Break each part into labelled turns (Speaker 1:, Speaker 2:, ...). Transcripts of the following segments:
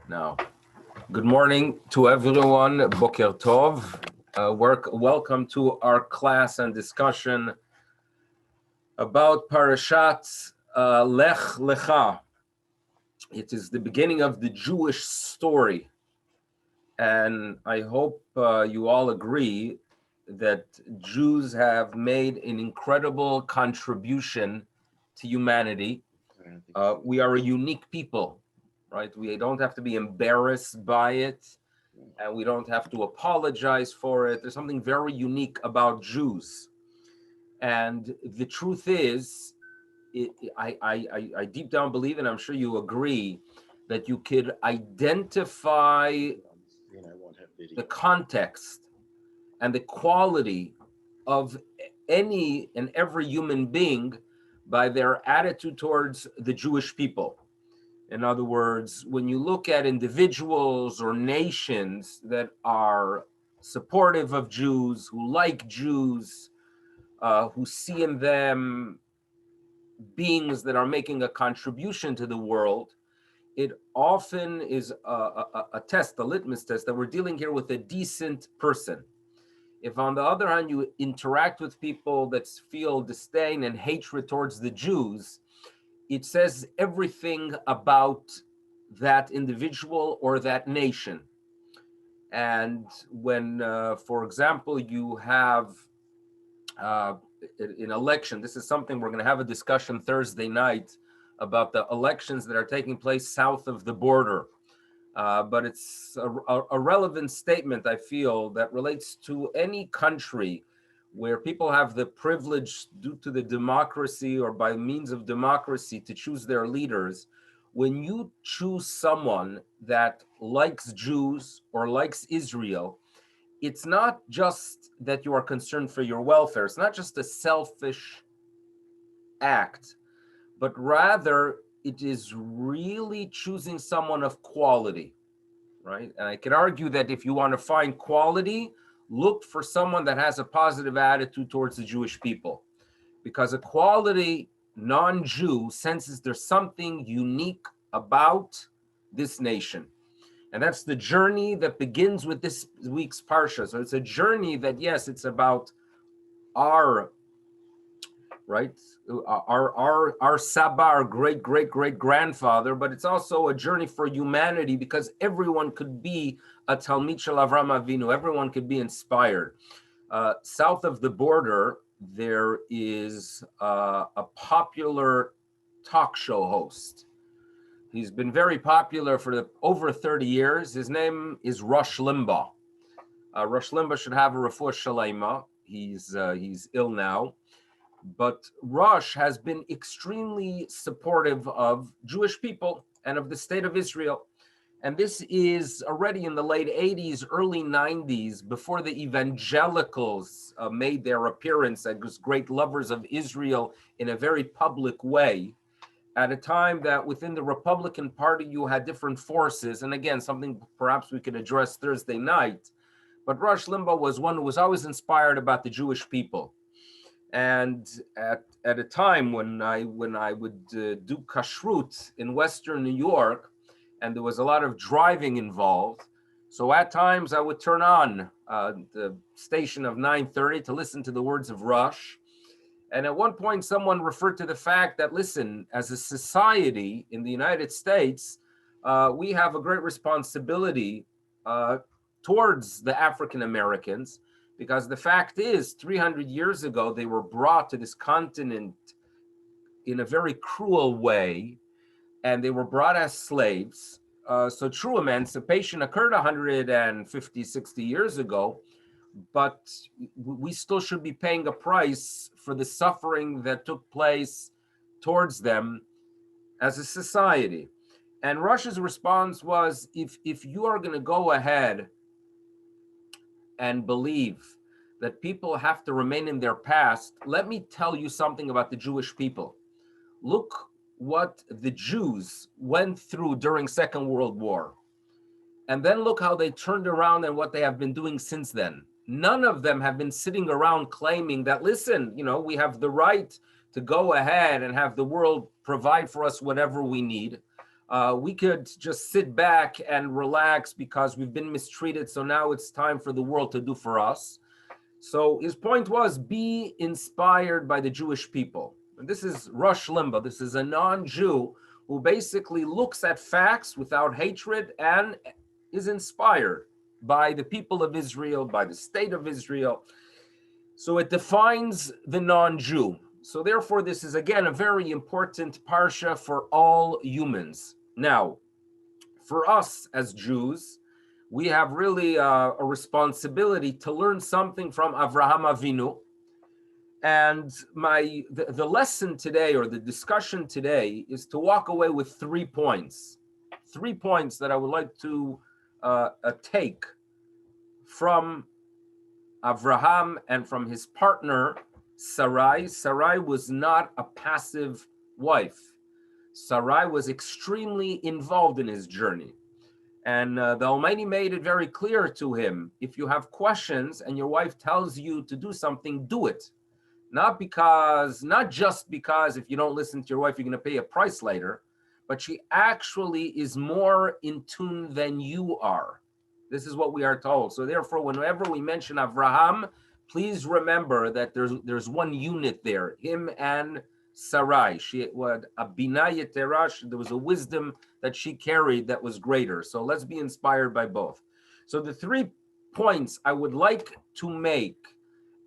Speaker 1: Now, good morning to everyone. Boker Tov. Welcome to our class and discussion about Pareshat Lech Lecha. It is the beginning of the Jewish story. And I hope you all agree that Jews have made an incredible contribution to humanity. We are a unique people, right? We don't have to be embarrassed by it, and we don't have to apologize for it. There's something very unique about Jews. And the truth is, I deep down believe, and I'm sure you agree, that you could identify the context and the quality of any and every human being by their attitude towards the Jewish people. In other words, when you look at individuals or nations that are supportive of Jews, who like Jews, who see in them beings that are making a contribution to the world, it often is a test, a litmus test, that we're dealing here with a decent person. If, on the other hand, you interact with people that feel disdain and hatred towards the Jews, it says everything about that individual or that nation. And when, for example, you have an election, this is something we're going to have a discussion Thursday night about the elections that are taking place south of the border. But it's a relevant statement, I feel, that relates to any country where people have the privilege, due to the democracy or by means of democracy, to choose their leaders. When you choose someone that likes Jews or likes Israel, it's not just that you are concerned for your welfare. It's not just a selfish act, but rather it is really choosing someone of quality, right? And I could argue that if you want to find quality, look for someone that has a positive attitude towards the Jewish people, because a quality non-Jew senses there's something unique about this nation. And that's the journey that begins with this week's Parsha. So it's a journey that, yes, it's about our, right, our Saba, our great grandfather, but it's also a journey for humanity, because everyone could be a Talmid Shel Avram Avinu. Everyone could be inspired. South of the border, there is a popular talk show host. He's been very popular for over 30 years. His name is Rush Limbaugh. Rush Limbaugh should have a refuah shalema. He's ill now. But Rush has been extremely supportive of Jewish people and of the state of Israel. And this is already in the late 80s, early 90s, before the evangelicals made their appearance as great lovers of Israel in a very public way, at a time that within the Republican Party you had different forces. And again, something perhaps we could address Thursday night. But Rush Limbaugh was one who was always inspired about the Jewish people. And at a time when I would do kashrut in Western New York, and there was a lot of driving involved, so at times I would turn on the station of 9:30 to listen to the words of Rush. And at one point, someone referred to the fact that, listen, as a society in the United States, we have a great responsibility towards the African Americans, because the fact is, 300 years ago, they were brought to this continent in a very cruel way, and they were brought as slaves. So true emancipation occurred 150, 60 years ago, but we still should be paying a price for the suffering that took place towards them as a society. And Rush's response was, if you are going to go ahead and believe that people have to remain in their past, let me tell you something about the Jewish people. Look what the Jews went through during Second World War. And then look how they turned around and what they have been doing since then. None of them have been sitting around claiming that, listen, we have the right to go ahead and have the world provide for us whatever we need. We could just sit back and relax because we've been mistreated. So now it's time for the world to do for us. So his point was, be inspired by the Jewish people. And this is Rush Limbaugh. This is a non-Jew who basically looks at facts without hatred and is inspired by the people of Israel, by the state of Israel. So it defines the non-Jew. So therefore, this is again a very important parsha for all humans. Now, for us as Jews, we have really a responsibility to learn something from Avraham Avinu. And the lesson today, or the discussion today, is to walk away with 3 points. 3 points that I would like to take from Avraham and from his partner, Sarai. Sarai was not a passive wife. Sarai was extremely involved in his journey. And the Almighty made it very clear to him, if you have questions and your wife tells you to do something, do it. Not just because if you don't listen to your wife, you're going to pay a price later, but she actually is more in tune than you are. This is what we are told. So therefore, whenever we mention Avraham, please remember that there's one unit there, him and Sarai. She was a Bina Yetera. There was a wisdom that she carried that was greater. So let's be inspired by both. So the 3 points I would like to make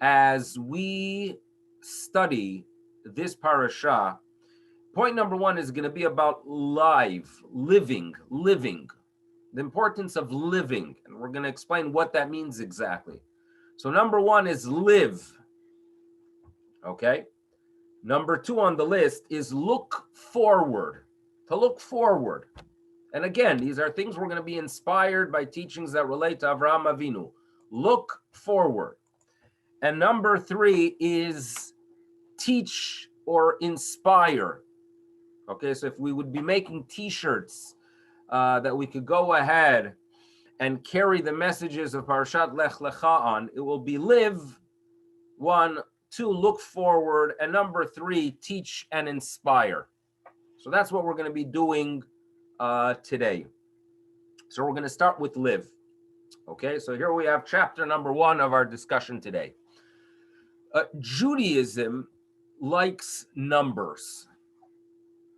Speaker 1: as we study this parasha, point number 1 is going to be about living, the importance of living. And we're going to explain what that means exactly. So number 1 is live. Okay. Number 2 on the list is look forward, to look forward. And again, these are things we're going to be inspired by teachings that relate to Avraham Avinu. Look forward. And number 3 is teach or inspire. Okay, so if we would be making t-shirts that we could go ahead and carry the messages of Pareshat Lech Lecha on, it will be live, 1, 2, look forward, and number 3, teach and inspire. So that's what we're going to be doing today. So we're going to start with live. Okay, so here we have chapter number 1 of our discussion today. Judaism likes numbers,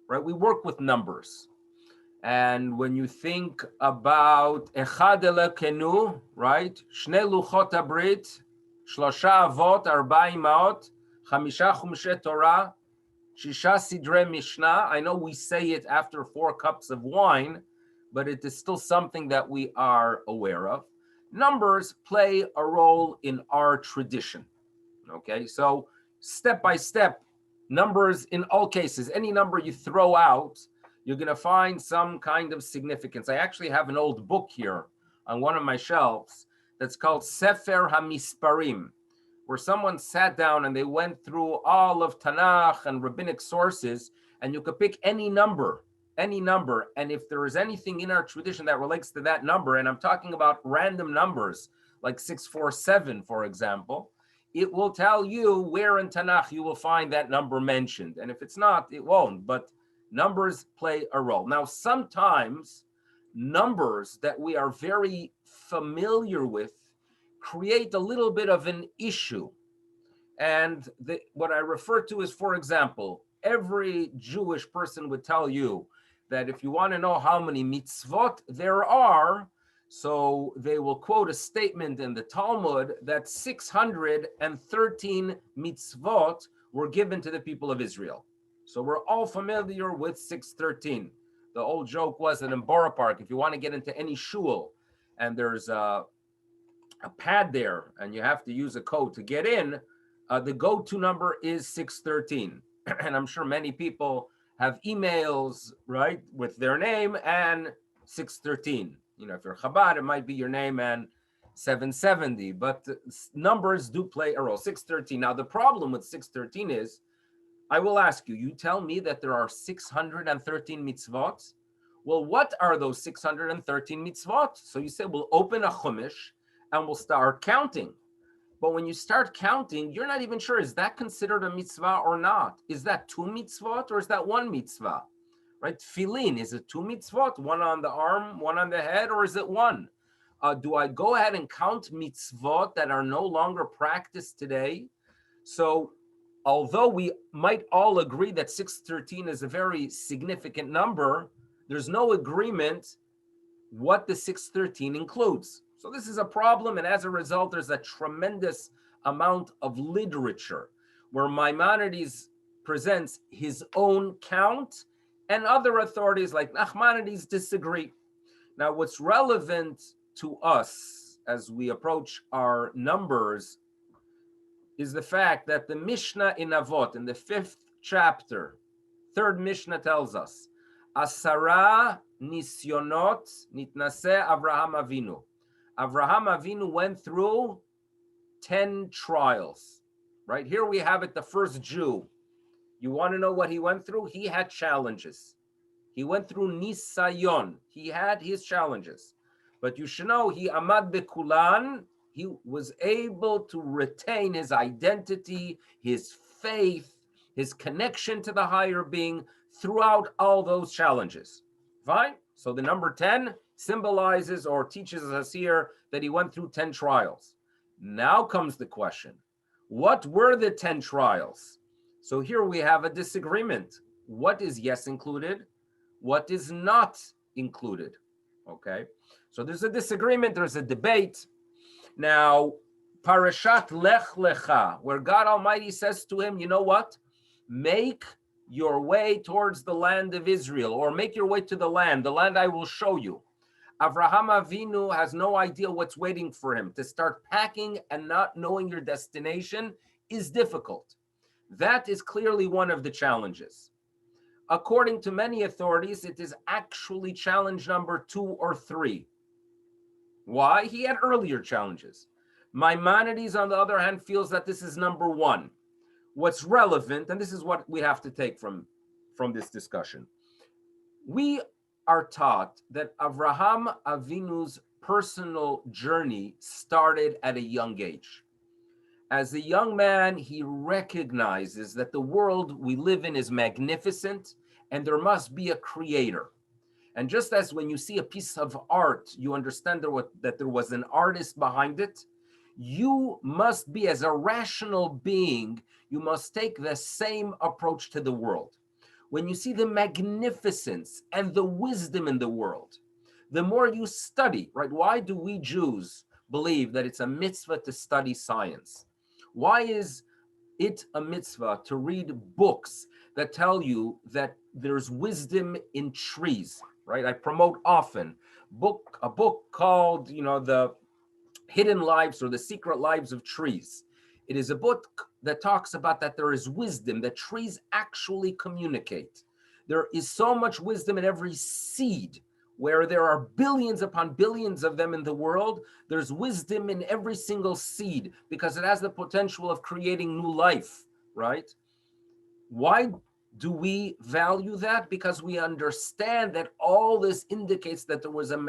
Speaker 1: right? We work with numbers. And when you think about Echad Elokenu, right? Shnei Luchot HaBrit, Shlosha Avot, Arba Imaot, Chamisha Chumshe Torah, Shisha Sidre Mishnah. I know we say it after 4 cups of wine, but it is still something that we are aware of. Numbers play a role in our tradition. Okay, so step by step, numbers in all cases, any number you throw out, you're going to find some kind of significance. I actually have an old book here on one of my shelves that's called Sefer HaMisparim, where someone sat down and they went through all of Tanakh and rabbinic sources, and you could pick any number, and if there is anything in our tradition that relates to that number, and I'm talking about random numbers like 647, for example, it will tell you where in Tanakh you will find that number mentioned. And if it's not, it won't. But numbers play a role. Now, sometimes numbers that we are very familiar with create a little bit of an issue. And what I refer to is, for example, every Jewish person would tell you that if you want to know how many mitzvot there are, so they will quote a statement in the Talmud that 613 mitzvot were given to the people of Israel. So we're all familiar with 613. The old joke was that in Borough Park, if you want to get into any shul and there's a pad there and you have to use a code to get in, the go-to number is 613. And I'm sure many people have emails, right, with their name and 613. You know, if you're Chabad, it might be your name and 770, but numbers do play a role. 613. Now, the problem with 613 is, I will ask you, you tell me that there are 613 mitzvot. Well, what are those 613 mitzvot? So you say, we'll open a chumash and we'll start counting. But when you start counting, you're not even sure, is that considered a mitzvah or not? Is that 2 mitzvot or is that 1 mitzvah? right? Tefillin, is it 2 mitzvot, one on the arm, one on the head, or is it one? Do I go ahead and count mitzvot that are no longer practiced today? So although we might all agree that 613 is a very significant number, there's no agreement what the 613 includes. So this is a problem, and as a result, there's a tremendous amount of literature where Maimonides presents his own count, and other authorities like Nachmanides disagree. Now, what's relevant to us as we approach our numbers is the fact that the Mishnah in Avot, in the 5th chapter, 3rd Mishnah tells us, Asara nisyonot nitnase Avraham Avinu. Avraham Avinu went through 10 trials, right? Here we have it, the first Jew. You want to know what he went through? He had challenges. He went through nisayon. He had his challenges. But you should know, he amad bekulan, he was able to retain his identity, his faith, his connection to the higher being throughout all those challenges. Fine? So the number 10 symbolizes or teaches us here that he went through 10 trials. Now comes the question, what were the 10 trials? So here we have a disagreement. What is yes included? What is not included? Okay, so there's a disagreement, there's a debate. Now, Pareshat Lech Lecha, where God Almighty says to him, you know what? Make your way towards the land of Israel, or make your way to the land I will show you. Avraham Avinu has no idea what's waiting for him. To start packing and not knowing your destination is difficult. That is clearly one of the challenges. According to many authorities, it is actually challenge number 2 or 3. Why? He had earlier challenges. Maimonides, on the other hand, feels that this is number 1. What's relevant, and this is what we have to take from this discussion. We are taught that Avraham Avinu's personal journey started at a young age. As a young man, he recognizes that the world we live in is magnificent and there must be a creator. And just as when you see a piece of art, you understand that there was an artist behind it, you must be, as a rational being, you must take the same approach to the world. When you see the magnificence and the wisdom in the world, the more you study, right? Why do we Jews believe that it's a mitzvah to study science? Why is it a mitzvah to read books that tell you that there's wisdom in trees, right? I promote often a book called, The Hidden Lives or The Secret Lives of Trees. It is a book that talks about that there is wisdom, that trees actually communicate. There is so much wisdom in every seed, where there are billions upon billions of them in the world. There's wisdom in every single seed because it has the potential of creating new life, right? Why do we value that? Because we understand that all this indicates that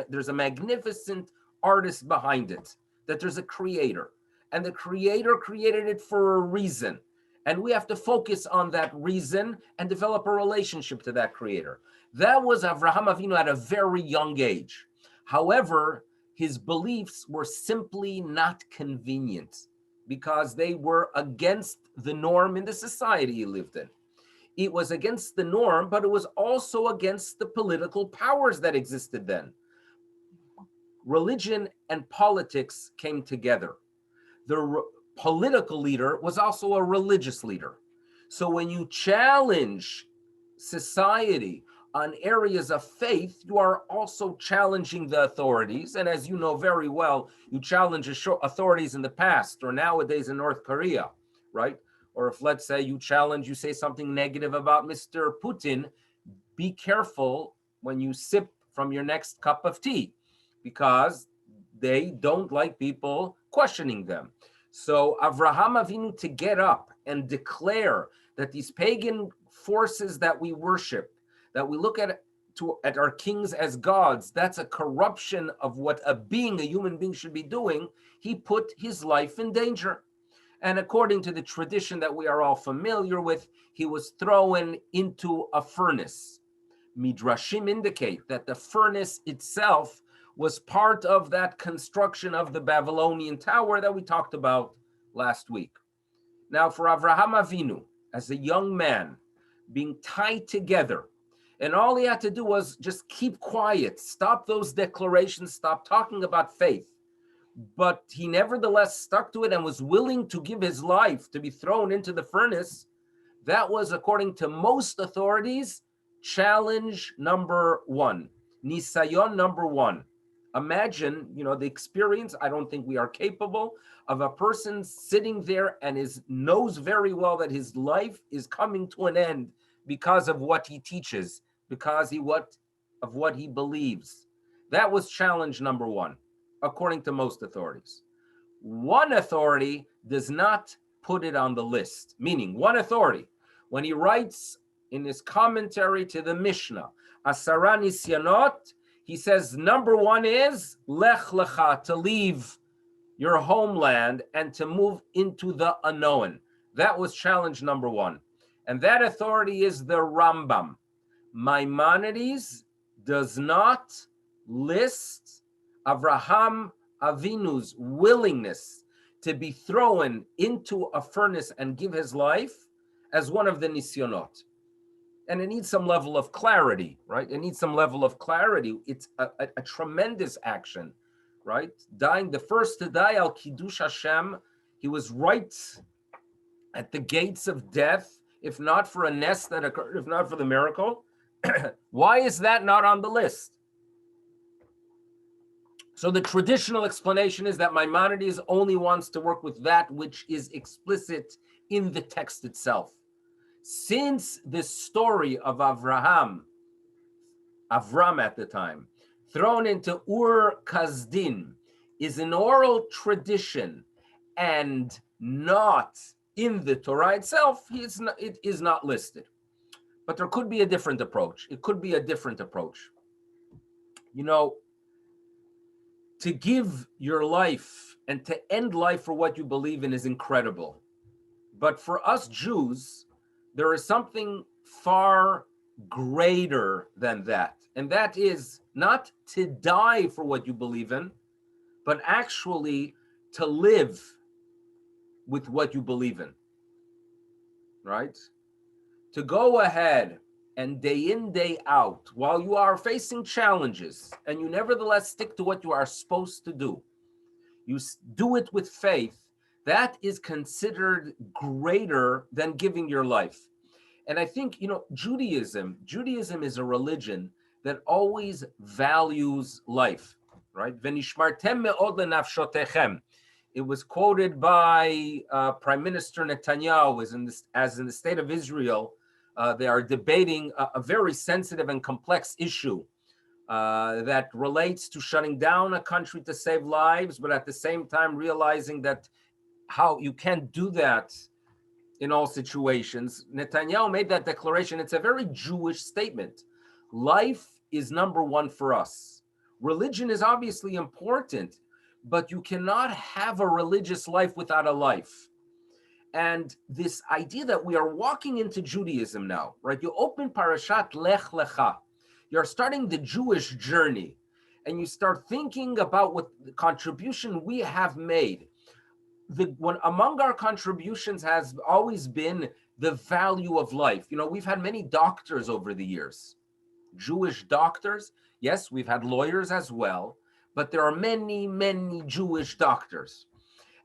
Speaker 1: there's a magnificent artist behind it, that there's a creator. And the creator created it for a reason. And we have to focus on that reason and develop a relationship to that creator. That was Avraham Avinu at a very young age. However, his beliefs were simply not convenient because they were against the norm in the society he lived in. It was against the norm, but it was also against the political powers that existed then. Religion and politics came together. The political leader was also a religious leader. So when you challenge society on areas of faith, you are also challenging the authorities. And as you know very well, you challenge authorities in the past or nowadays in North Korea, right? Or if, let's say, you say something negative about Mr. Putin, be careful when you sip from your next cup of tea because they don't like people questioning them. So Avraham Avinu, to get up and declare that these pagan forces that we worship, that we look at our kings as gods, that's a corruption of what a human being should be doing. He put his life in danger. And according to the tradition that we are all familiar with, he was thrown into a furnace. Midrashim indicate that the furnace itself was part of that construction of the Babylonian tower that we talked about last week. Now, for Avraham Avinu, as a young man, being tied together, and all he had to do was just keep quiet, stop those declarations, stop talking about faith. But he nevertheless stuck to it and was willing to give his life to be thrown into the furnace. That was, according to most authorities, challenge number one, nisayon number one. Imagine, the experience. I don't think we are capable of a person sitting there and knows very well that his life is coming to an end because of what he teaches, because of what he believes. That was challenge number one, according to most authorities. One authority does not put it on the list, meaning one authority, when he writes in his commentary to the Mishnah, Asara Nisyanot, he says, number one is Lech Lecha, to leave your homeland and to move into the unknown. That was challenge number one. And that authority is the Rambam. Maimonides does not list Avraham Avinu's willingness to be thrown into a furnace and give his life as one of the nisyonot. And it needs some level of clarity, right? It needs some level of clarity. It's a tremendous action, right? Dying, the first to die, al Kiddush Hashem, he was right at the gates of death, if not for a nest that occurred, if not for the miracle. Why is that not on the list? So the traditional explanation is that Maimonides only wants to work with that which is explicit in the text itself. Since this story of Avram at the time, thrown into Ur Kasdim, is an oral tradition and not in the Torah itself, it is not listed. But there could be a different approach. It could be a different approach. To give your life and to end life for what you believe in is incredible. But for us Jews, there is something far greater than that. And that is not to die for what you believe in, but actually to live with what you believe in, right? To go ahead and day in, day out, while you are facing challenges and you nevertheless stick to what you are supposed to do, you do it with faith, that is considered greater than giving your life. And I think, Judaism is a religion that always values life, right? Venishmartem me'od lenafshotechem. It was quoted by Prime Minister Netanyahu as in the state of Israel. They are debating a very sensitive and complex issue that relates to shutting down a country to save lives, but at the same time realizing that how you can't do that in all situations. Netanyahu made that declaration. It's a very Jewish statement. Life is number one for us. Religion is obviously important, but you cannot have a religious life without a life. And this idea that we are walking into Judaism now, right? You open Pareshat Lech Lecha. You're starting the Jewish journey, and you start thinking about what the contribution we have made. One among our contributions has always been the value of life. We've had many doctors over the years, Jewish doctors. Yes, we've had lawyers as well, but there are many, many Jewish doctors.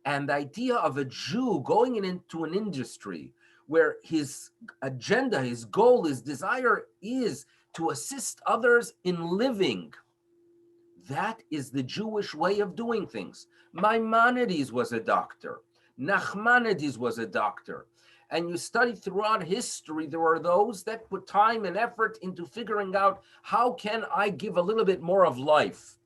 Speaker 1: And the idea of a Jew going into an industry where his agenda, his goal, his desire is to assist others in living, that is the Jewish way of doing things. Maimonides was a doctor. Nachmanides was a doctor. And you study throughout history, there are those that put time and effort into figuring out, how can I give a little bit more of life?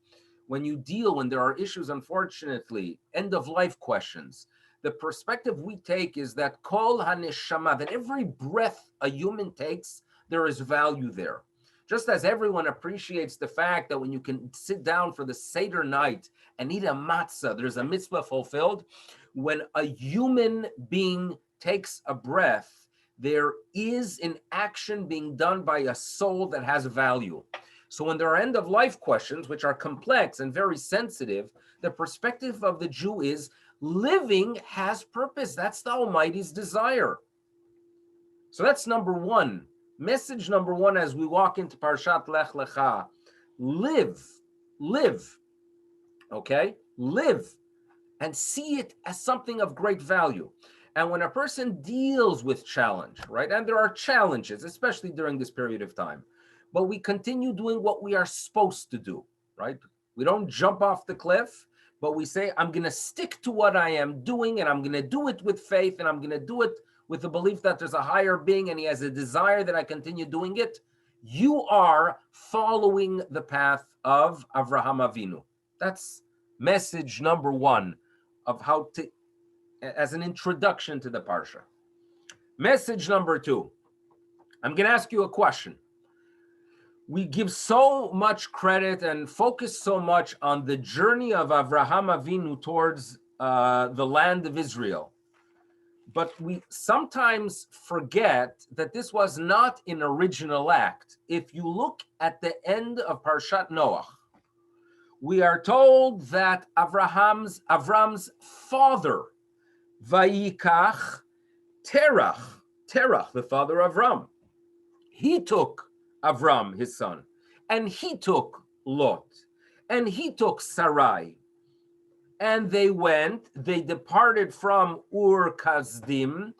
Speaker 1: When there are issues, unfortunately, end of life questions, the perspective we take is that kol haneshama, that every breath a human takes, there is value there. Just as everyone appreciates the fact that when you can sit down for the Seder night and eat a matzah, there's a mitzvah fulfilled. When a human being takes a breath, there is an action being done by a soul that has value. So when there are end-of-life questions, which are complex and very sensitive, the perspective of the Jew is living has purpose. That's the Almighty's desire. So that's number one. Message number one as we walk into Pareshat Lech Lecha. Live, okay? Live and see it as something of great value. And when a person deals with challenge, right? And there are challenges, especially during this period of time, but we continue doing what we are supposed to do, right? We don't jump off the cliff, but we say, I'm going to stick to what I am doing, and I'm going to do it with faith, and I'm going to do it with the belief that there's a higher being and he has a desire that I continue doing it. You are following the path of Avraham Avinu. That's message number one of how to, as an introduction to the Parsha. Message number two, I'm going to ask you a question. We give so much credit and focus so much on the journey of Avraham Avinu towards the land of Israel. But we sometimes forget that this was not an original act. If you look at the end of Parshat Noach, we are told that Avram's father, Vayikach Terach, the father of Avram, he took Avram, his son, and he took Lot, and he took Sarai. And they departed from Ur Kasdim,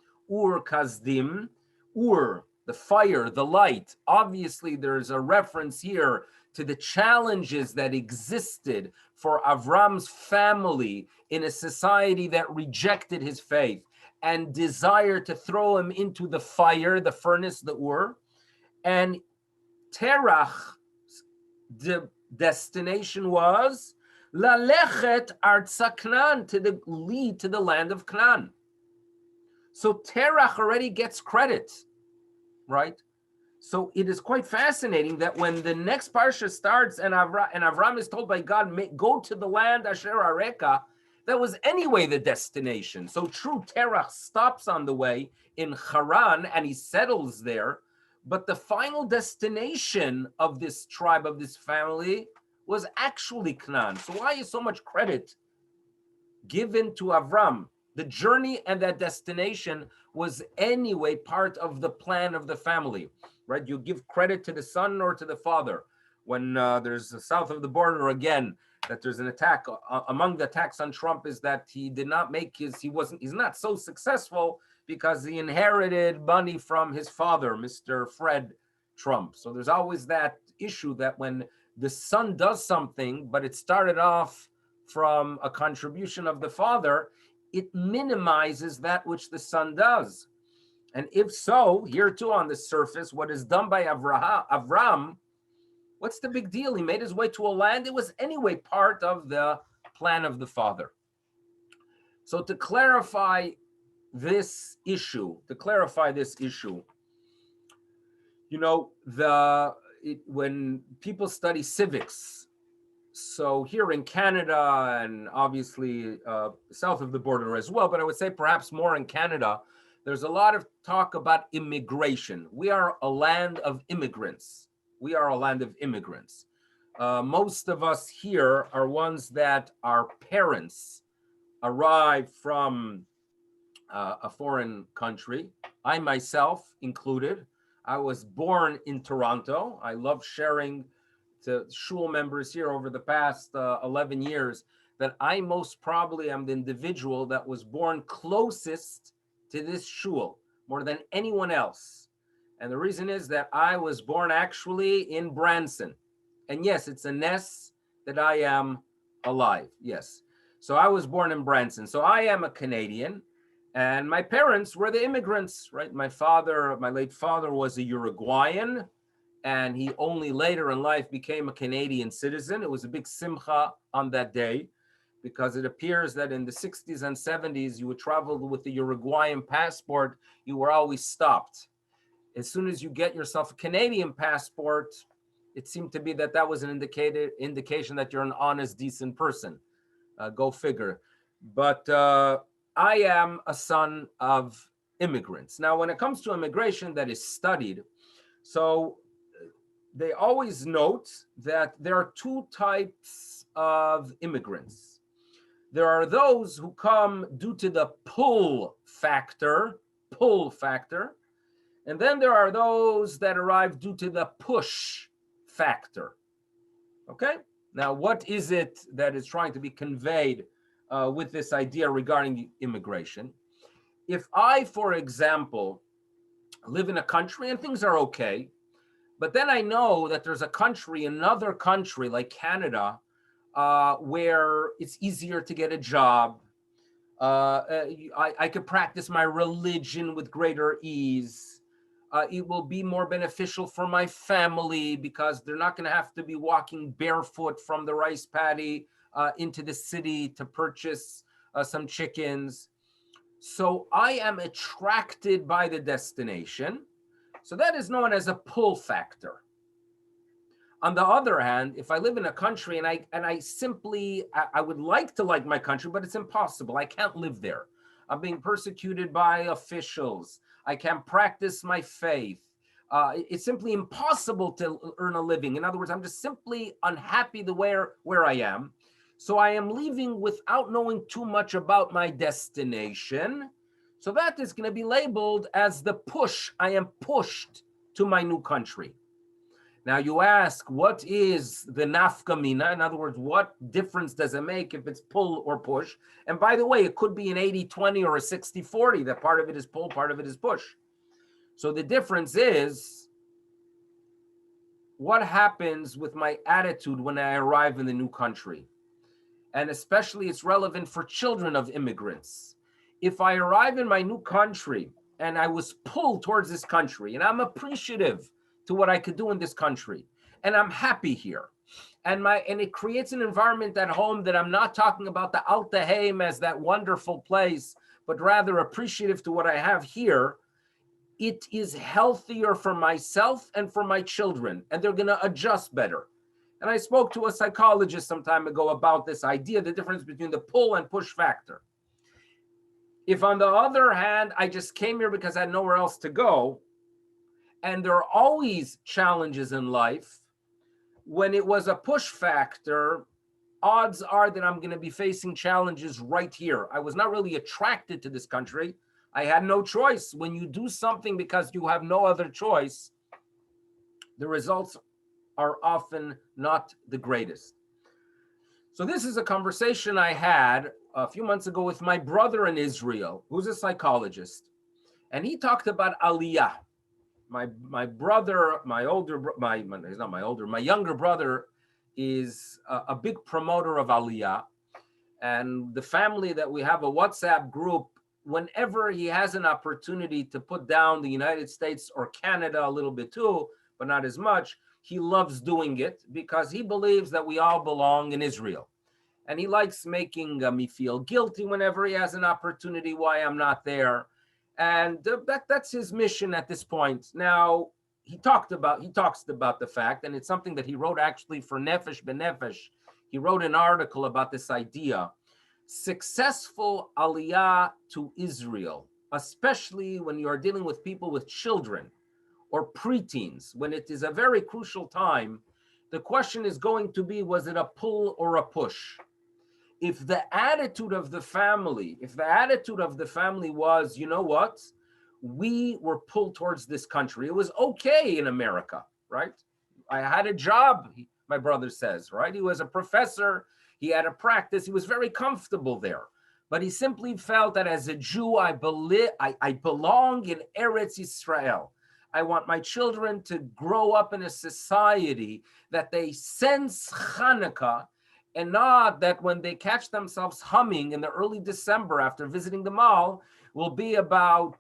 Speaker 1: the fire, the light. Obviously, there's a reference here to the challenges that existed for Avram's family in a society that rejected his faith and desired to throw him into the fire, the furnace, the Ur. And Terach's destination was Lechet Artsa Canaan, to lead to the land of Canaan. So Terach already gets credit, right? So it is quite fascinating that when the next parsha starts and Avram is told by God, go to the land Asher Areka, that was anyway the destination. So true, Terach stops on the way in Haran and he settles there, but the final destination of this tribe, of this family, was actually Canaan. So why is so much credit given to Avram? The journey and that destination was anyway part of the plan of the family, right? You give credit to the son or to the father. When there's south of the border again, that there's an attack. Among the attacks on Trump is that he did not make he's not so successful because he inherited money from his father, Mr. Fred Trump. So there's always that issue that when the son does something, but it started off from a contribution of the father, it minimizes that which the son does. And if so, here too on the surface, what is done by Avram, what's the big deal? He made his way to a land. It was anyway part of the plan of the father. So to clarify this issue, you know, when people study civics, so here in Canada and obviously south of the border as well, but I would say perhaps more in Canada, there's a lot of talk about immigration. We are a land of immigrants. Most of us here are ones that our parents arrived from a foreign country. I myself included. I was born in Toronto. I love sharing to shul members here over the past 11 years that I most probably am the individual that was born closest to this shul more than anyone else. And the reason is that I was born actually in Branson. And yes, it's a ness that I am alive. Yes. So I was born in Branson. So I am a Canadian. And my parents were the immigrants, right? My late father was a Uruguayan, and he only later in life became a Canadian citizen. It was a big simcha on that day, because it appears that in the 60s and 70s, you would travel with the Uruguayan passport, you were always stopped. As soon as you get yourself a Canadian passport, it seemed to be that was an indication that you're an honest, decent person. Go figure. But I am a son of immigrants. Now, when it comes to immigration that is studied, so they always note that there are two types of immigrants. There are those who come due to the pull factor, and then there are those that arrive due to the push factor. Okay? Now, what is it that is trying to be conveyed with this idea regarding immigration? If I, for example, live in a country and things are okay, but then I know that there's a country, another country like Canada, where it's easier to get a job. I could practice my religion with greater ease. It will be more beneficial for my family because they're not going to have to be walking barefoot from the rice paddy into the city to purchase some chickens. So I am attracted by the destination. So that is known as a pull factor. On the other hand, if I live in a country and I simply would like to like my country, but it's impossible. I can't live there. I'm being persecuted by officials. I can't practice my faith. It's simply impossible to earn a living. In other words, I'm just simply unhappy where I am. So I am leaving without knowing too much about my destination. So that is going to be labeled as the push. I am pushed to my new country. Now you ask, what is the nafka mina? In other words, what difference does it make if it's pull or push? And by the way, it could be an 80-20 or a 60-40. That part of it is pull, part of it is push. So the difference is what happens with my attitude when I arrive in the new country. And especially it's relevant for children of immigrants. If I arrive in my new country and I was pulled towards this country and I'm appreciative to what I could do in this country and I'm happy here and it creates an environment at home that I'm not talking about the Alta Heim as that wonderful place, but rather appreciative to what I have here, it is healthier for myself and for my children, and they're going to adjust better. And I spoke to a psychologist some time ago about this idea, the difference between the pull and push factor. If on the other hand, I just came here because I had nowhere else to go, and there are always challenges in life, when it was a push factor, odds are that I'm going to be facing challenges right here. I was not really attracted to this country. I had no choice. When you do something because you have no other choice, the results are often not the greatest. So this is a conversation I had a few months ago with my brother in Israel, who's a psychologist, and he talked about aliyah. My brother, my younger brother is a big promoter of aliyah, and the family that we have a WhatsApp group. Whenever he has an opportunity to put down the United States or Canada a little bit too, but not as much, he loves doing it because he believes that we all belong in Israel. And he likes making me feel guilty whenever he has an opportunity why I'm not there. And that's his mission at this point. Now, he talks about the fact, and it's something that he wrote actually for Nefesh B'Nefesh. He wrote an article about this idea. Successful aliyah to Israel, especially when you are dealing with people with children or preteens, when it is a very crucial time, the question is going to be, was it a pull or a push? If the attitude of the family was, you know what, we were pulled towards this country. It was okay in America, right? I had a job, my brother says, right? He was a professor. He had a practice. He was very comfortable there. But he simply felt that as a Jew, I belong in Eretz Israel. I want my children to grow up in a society that they sense Hanukkah, and not that when they catch themselves humming in the early December after visiting the mall will be about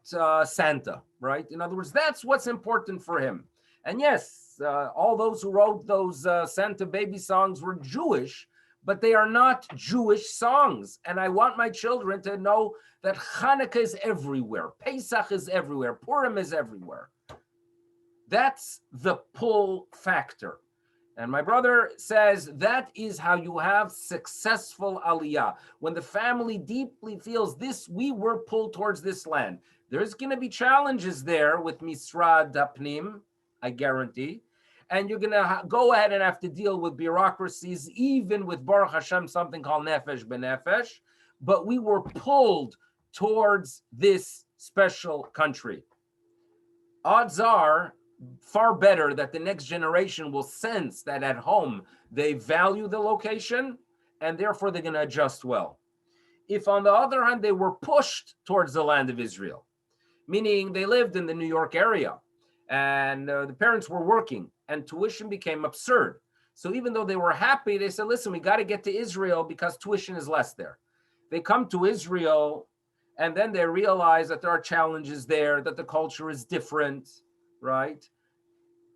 Speaker 1: Santa, right? In other words, that's what's important for him. And yes, all those who wrote those Santa baby songs were Jewish, but they are not Jewish songs. And I want my children to know that Hanukkah is everywhere. Pesach is everywhere. Purim is everywhere. That's the pull factor. And my brother says that is how you have successful aliyah. When the family deeply feels this, we were pulled towards this land. There's going to be challenges there with Misrad Apnim, I guarantee. And you're going to go ahead and have to deal with bureaucracies, even with Baruch Hashem, something called Nefesh B'Nefesh. But we were pulled towards this special country. Odds are far better that the next generation will sense that at home they value the location, and therefore they're going to adjust well. If, on the other hand, they were pushed towards the land of Israel, meaning they lived in the New York area, and the parents were working, and tuition became absurd. So even though they were happy, they said, listen, we got to get to Israel because tuition is less there. They come to Israel, and then they realize that there are challenges there, that the culture is different, right?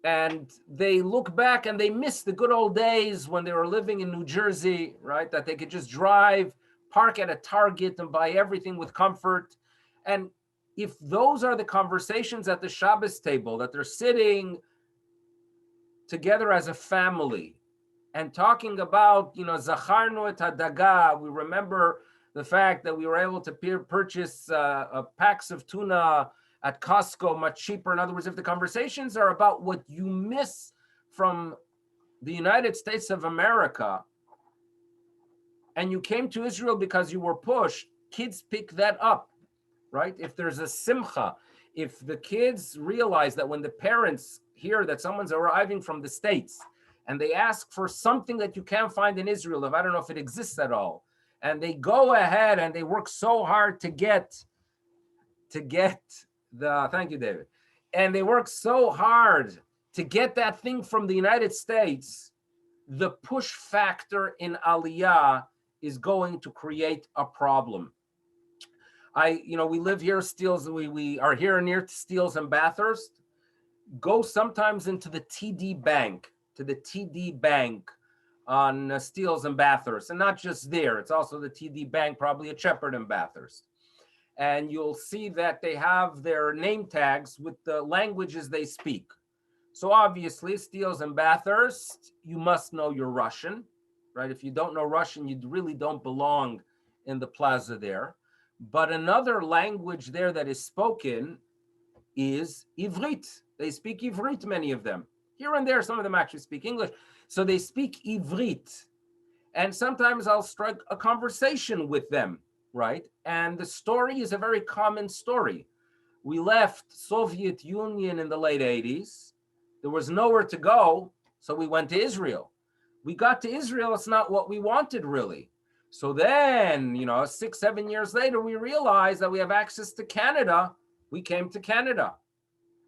Speaker 1: And they look back and they miss the good old days when they were living in New Jersey, right? That they could just drive, park at a Target and buy everything with comfort. And if those are the conversations at the Shabbos table, that they're sitting together as a family and talking about, Zacharnu et hadaga, we remember the fact that we were able to purchase packs of tuna at Costco much cheaper. In other words, if the conversations are about what you miss from the United States of America, and you came to Israel because you were pushed, kids pick that up, right? If there's a simcha, if the kids realize that when the parents hear that someone's arriving from the States and they ask for something that you can't find in Israel, I don't know if it exists at all, and they go ahead and they work so hard to get thank you, David, and they work so hard to get that thing from the United States, the push factor in Aliyah is going to create a problem. We live here, Steeles, we are here near Steeles and Bathurst. Go sometimes into the TD Bank, on Steeles and Bathurst, and not just there. It's also the TD Bank, probably at Shepherd and Bathurst. And you'll see that they have their name tags with the languages they speak. So obviously, Steeles and Bathurst, you must know your Russian, right? If you don't know Russian, you really don't belong in the plaza there. But another language there that is spoken is Ivrit. They speak Ivrit, many of them. Here and there, some of them actually speak English. So they speak Ivrit. And sometimes I'll strike a conversation with them, right? And the story is a very common story. We left Soviet Union in the late 80s. There was nowhere to go, so we went to Israel. We got to Israel, it's not what we wanted, really. So then, 6-7 years later, we realized that we have access to Canada. We came to Canada.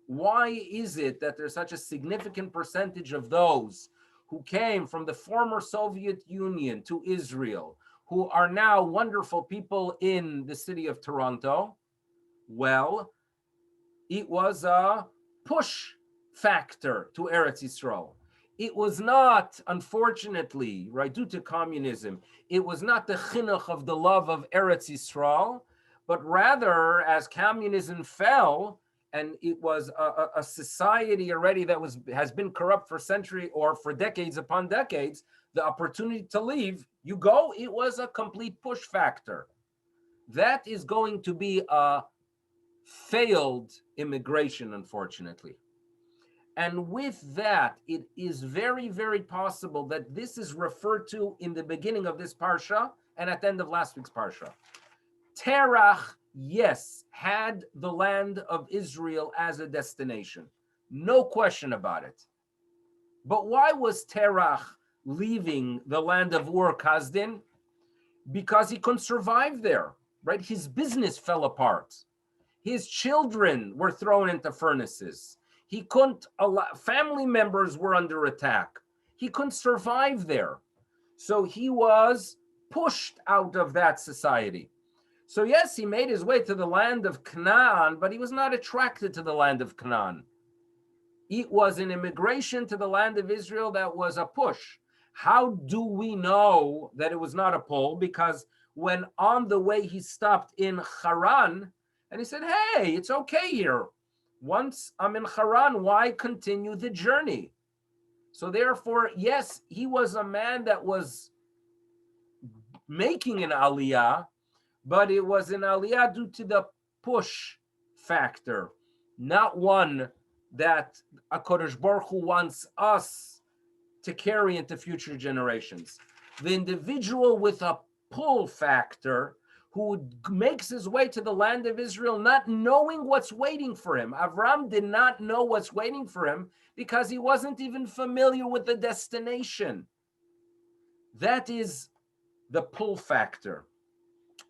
Speaker 1: Why is it that there's such a significant percentage of those who came from the former Soviet Union to Israel, who are now wonderful people in the city of Toronto? Well, it was a push factor to Eretz Yisrael. It was not, unfortunately, right, due to communism, it was not the chinuch of the love of Eretz Yisrael, but rather, as communism fell, and it was a society already that has been corrupt for centuries or for decades upon decades, the opportunity to leave, you go, it was a complete push factor. That is going to be a failed immigration, unfortunately. And with that, it is very, very possible that this is referred to in the beginning of this parsha and at the end of last week's parsha. Terach, yes, had the land of Israel as a destination. No question about it. But why was Terach leaving the land of Ur Kasdim? Because he couldn't survive there, right? His business fell apart. His children were thrown into furnaces. He couldn't allow, family members were under attack. He couldn't survive there. So he was pushed out of that society. So yes, he made his way to the land of Canaan, but he was not attracted to the land of Canaan. It was an immigration to the land of Israel that was a push. How do we know that it was not a pull? Because when on the way he stopped in Haran, and he said, hey, it's okay here. Once I'm in Haran, why continue the journey? So therefore, yes, he was a man that was making an aliyah, but it was an aliyah due to the push factor, not one that HaKadosh Baruch Hu wants us to carry into future generations. The individual with a pull factor who makes his way to the land of Israel not knowing what's waiting for him. Avram did not know what's waiting for him because he wasn't even familiar with the destination. That is the pull factor.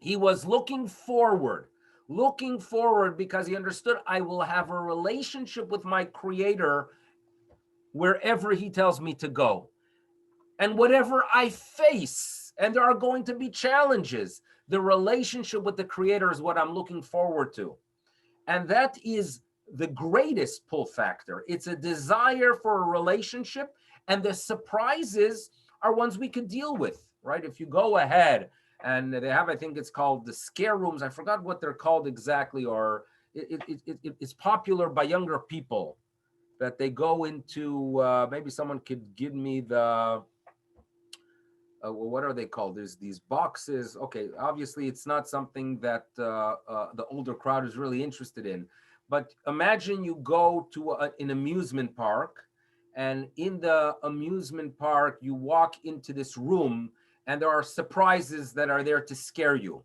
Speaker 1: He was looking forward because he understood, I will have a relationship with my Creator wherever he tells me to go. And whatever I face, and there are going to be challenges, the relationship with the Creator is what I'm looking forward to. And that is the greatest pull factor. It's a desire for a relationship, and the surprises are ones we can deal with, right? If you go ahead, and they have, I think it's called the scare rooms. I forgot what they're called exactly, or it's popular by younger people, that they go into, maybe someone could give me the, what are they called? There's these boxes. Okay, obviously it's not something that the older crowd is really interested in. But imagine you go to an amusement park, and in the amusement park, you walk into this room, and there are surprises that are there to scare you,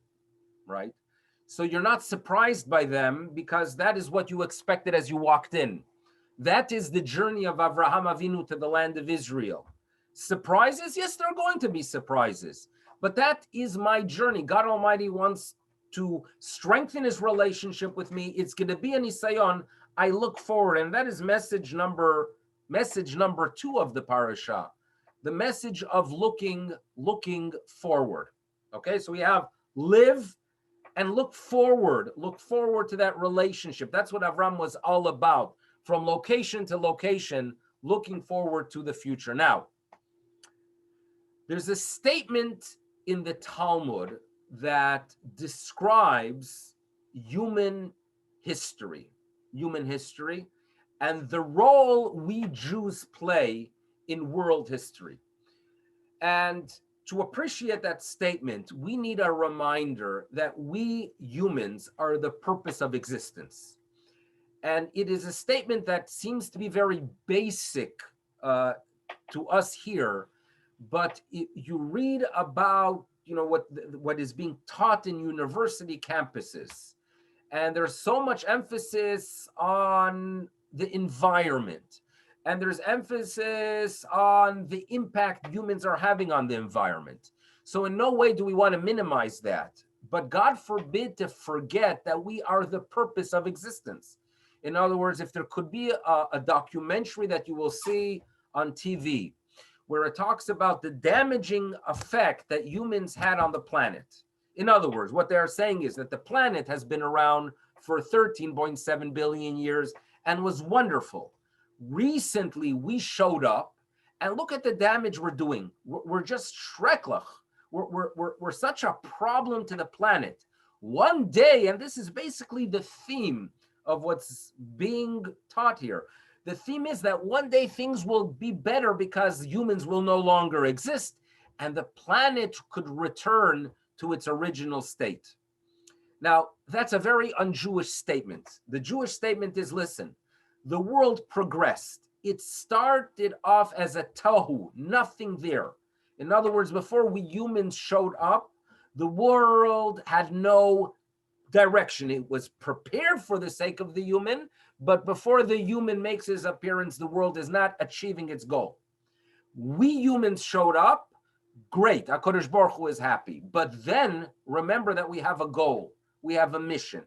Speaker 1: right? So you're not surprised by them because that is what you expected as you walked in. That is the journey of Avraham Avinu to the land of Israel. Surprises? Yes, there are going to be surprises. But that is my journey. God Almighty wants to strengthen his relationship with me. It's going to be an isayon. I look forward. And that is message number 2 of the parasha. The message of looking forward. Okay, so we have live and look forward to that relationship. That's what Avram was all about, from location to location, looking forward to the future. Now, there's a statement in the Talmud that describes human history, and the role we Jews play in world history. And to appreciate that statement, we need a reminder that we humans are the purpose of existence. And it is a statement that seems to be very basic to us here, but you read about what is being taught in university campuses, and there's so much emphasis on the environment, and there's emphasis on the impact humans are having on the environment. So in no way do we want to minimize that, but God forbid to forget that we are the purpose of existence. In other words, if there could be a documentary that you will see on TV where it talks about the damaging effect that humans had on the planet. In other words, what they're saying is that the planet has been around for 13.7 billion years and was wonderful. Recently, we showed up, and look at the damage we're doing. We're just shreklach. We're such a problem to the planet. One day, and this is basically the theme of what's being taught here, the theme is that one day things will be better because humans will no longer exist, and the planet could return to its original state. Now, that's a very un-Jewish statement. The Jewish statement is, listen, the world progressed. It started off as a tohu, nothing there. In other words, before we humans showed up, the world had no direction. It was prepared for the sake of the human, but before the human makes his appearance, the world is not achieving its goal. We humans showed up, great, HaKadosh Baruch Hu is happy. But then remember that we have a goal, we have a mission.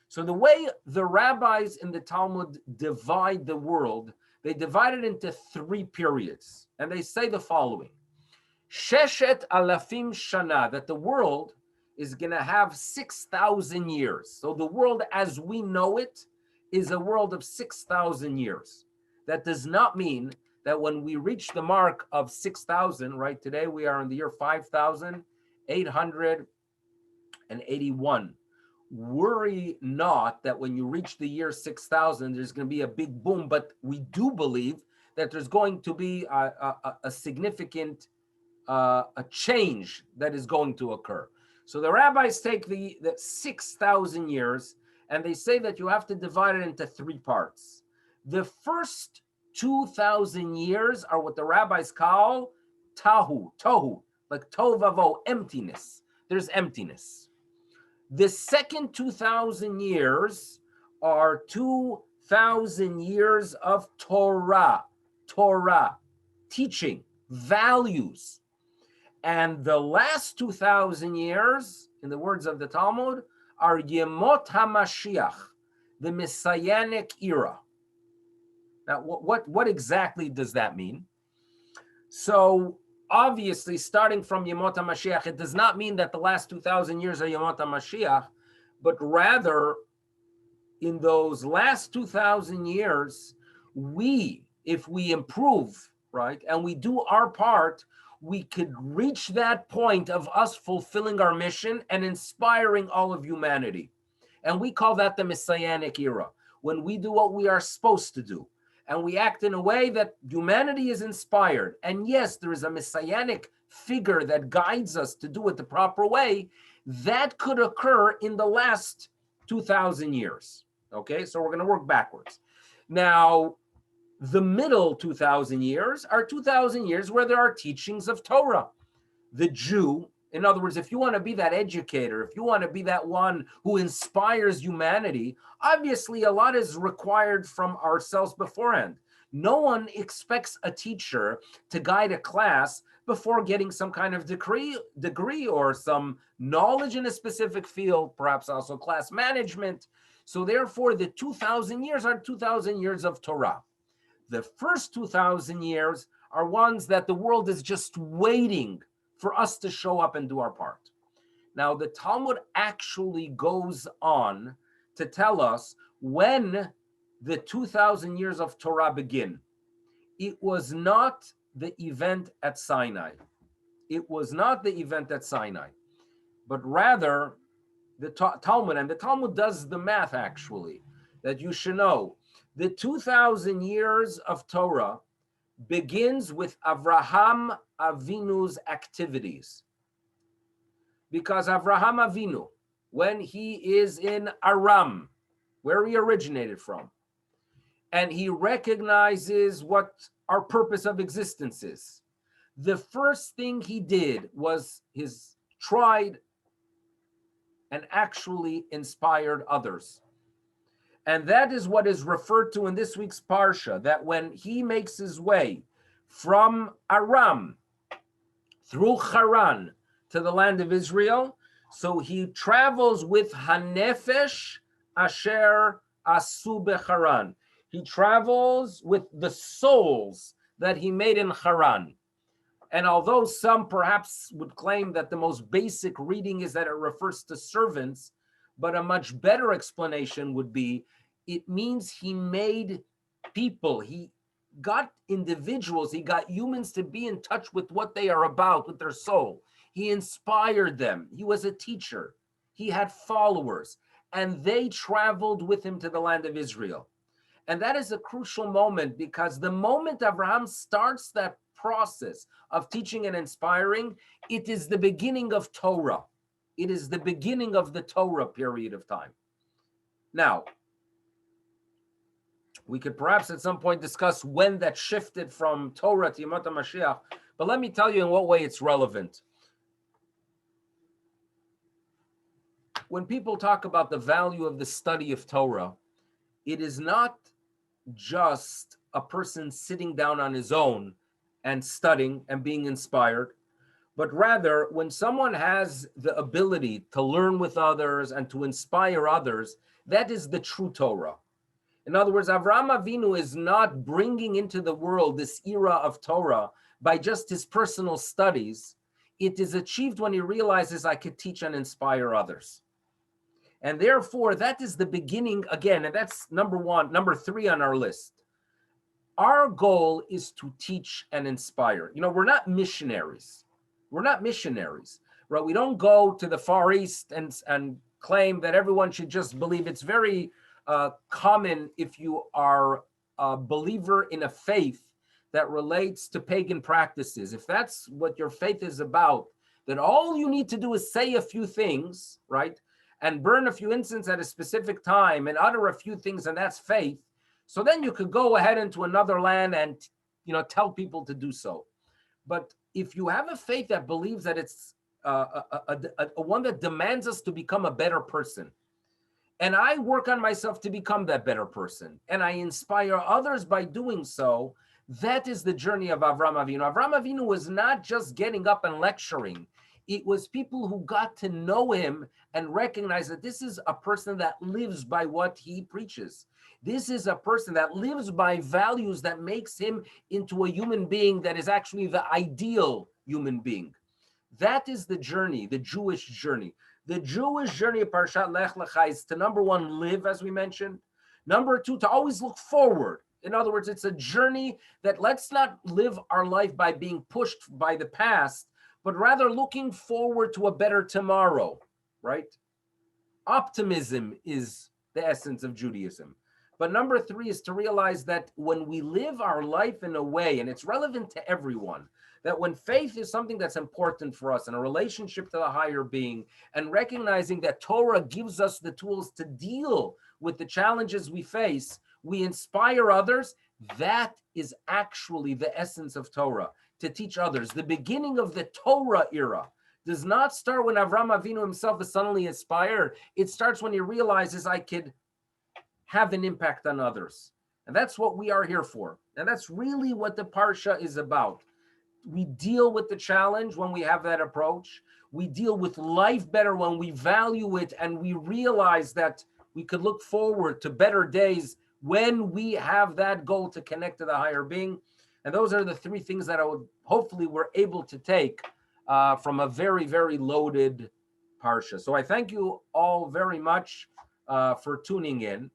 Speaker 1: So the way the rabbis in the Talmud divide the world, they divide it into 3 periods. And they say the following: Sheshet alafim shana, that the world is going to have 6,000 years. So the world as we know it is a world of 6,000 years. That does not mean that when we reach the mark of 6,000, right, today we are in the year 5,881. Worry not that when you reach the year 6,000, there's going to be a big boom, but we do believe that there's going to be a significant a change that is going to occur. So the rabbis take the 6,000 years And they say that you have to divide it into three parts. The first 2,000 years are what the rabbis call tohu, like tovavo, emptiness. There's emptiness. The second 2,000 years are 2,000 years of Torah, teaching, values. And the last 2,000 years, in the words of the Talmud, are Yemot HaMashiach, the Messianic era. Now, what exactly does that mean? So, obviously, starting from Yemot HaMashiach, it does not mean that the last 2,000 years are Yemot HaMashiach, but rather, in those last 2,000 years, if we improve, right, and we do our part, we could reach that point of us fulfilling our mission and inspiring all of humanity. And we call that the Messianic era, when we do what we are supposed to do. And we act in a way that humanity is inspired. And yes, there is a Messianic figure that guides us to do it the proper way. That could occur in the last 2,000 years. Okay, so we're going to work backwards. Now, the middle 2,000 years are 2,000 years where there are teachings of Torah. The Jew, in other words, if you want to be that educator, if you want to be that one who inspires humanity, obviously a lot is required from ourselves beforehand. No one expects a teacher to guide a class before getting some kind of degree or some knowledge in a specific field, perhaps also class management. So therefore, the 2,000 years are 2,000 years of Torah. The first 2,000 years are ones that the world is just waiting for us to show up and do our part. Now, the Talmud actually goes on to tell us when the 2,000 years of Torah begin. It was not the event at Sinai. It was not the event at Sinai, but rather the Talmud, and the Talmud does the math actually, that you should know. The 2,000 years of Torah begins with Avraham Avinu's activities. Because Avraham Avinu, when he is in Aram, where he originated from, and he recognizes what our purpose of existence is, the first thing he did was his tried and actually inspired others. And that is what is referred to in this week's Parsha, that when he makes his way from Aram through Haran to the land of Israel, so he travels with Hanefesh Asher Asu Becharan. He travels with the souls that he made in Haran. And although some perhaps would claim that the most basic reading is that it refers to servants, but a much better explanation would be, it means he made people, he got individuals, he got humans to be in touch with what they are about, with their soul. He inspired them. He was a teacher. He had followers, and they traveled with him to the land of Israel. And that is a crucial moment, because the moment Abraham starts that process of teaching and inspiring, it is the beginning of Torah. It is the beginning of the Torah period of time. Now, we could perhaps at some point discuss when that shifted from Torah to Yemot HaMashiach, but let me tell you in what way it's relevant. When people talk about the value of the study of Torah, it is not just a person sitting down on his own and studying and being inspired, but rather when someone has the ability to learn with others and to inspire others, that is the true Torah. In other words, Avraham Avinu is not bringing into the world this era of Torah by just his personal studies. It is achieved when he realizes, I could teach and inspire others. And therefore, that is the beginning, again, and that's number 3 on our list. Our goal is to teach and inspire. You know, we're not missionaries. We're not missionaries, right? We don't go to the Far East and claim that everyone should just believe. It's very common if you are a believer in a faith that relates to pagan practices. If that's what your faith is about, then all you need to do is say a few things, right? and burn a few incense at a specific time and utter a few things, and that's faith. So then you could go ahead into another land and, tell people to do so. But if you have a faith that believes that it's a one that demands us to become a better person, and I work on myself to become that better person, and I inspire others by doing so, that is the journey of Avram Avinu. Avram Avinu was not just getting up and lecturing. It was people who got to know him and recognize that this is a person that lives by what he preaches. This is a person that lives by values that makes him into a human being that is actually the ideal human being. That is the journey, the Jewish journey. The Jewish journey of Pareshat Lech Lecha is to, number one, live, as we mentioned. Number two, to always look forward. In other words, it's a journey that let's not live our life by being pushed by the past, but rather looking forward to a better tomorrow, right? Optimism is the essence of Judaism. But number three is to realize that when we live our life in a way, and it's relevant to everyone, that when faith is something that's important for us and a relationship to the higher being, and recognizing that Torah gives us the tools to deal with the challenges we face, we inspire others. That is actually the essence of Torah, to teach others. The beginning of the Torah era does not start when Avram Avinu himself is suddenly inspired. It starts when he realizes I could have an impact on others. And that's what we are here for. And that's really what the Parsha is about. We deal with the challenge when we have that approach. We deal with life better when we value it and we realize that we could look forward to better days when we have that goal to connect to the higher being. And those are the three things that I would hopefully we're able to take from a very, very loaded Parsha. So I thank you all very much for tuning in.